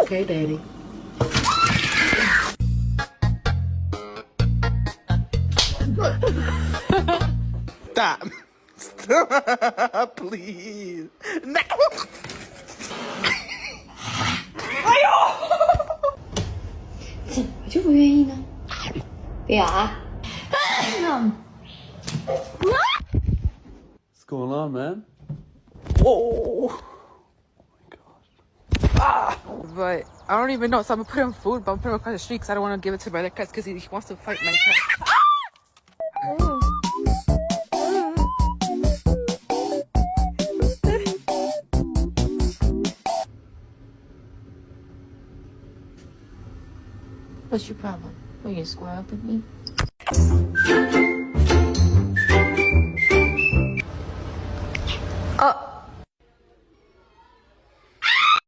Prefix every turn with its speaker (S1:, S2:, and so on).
S1: Okay, Daddy. Stop. Stop, please. No.
S2: 怎么就不愿意呢？别咬啊！
S3: What's going on, man?
S1: Oh.
S4: But I don't even know. So I'm gonna put him food, but I'm putting him across the street because I don't want to give it to my other cats because he wants to fight my cat.
S2: What's your problem? Will you square up with me?
S4: Oh.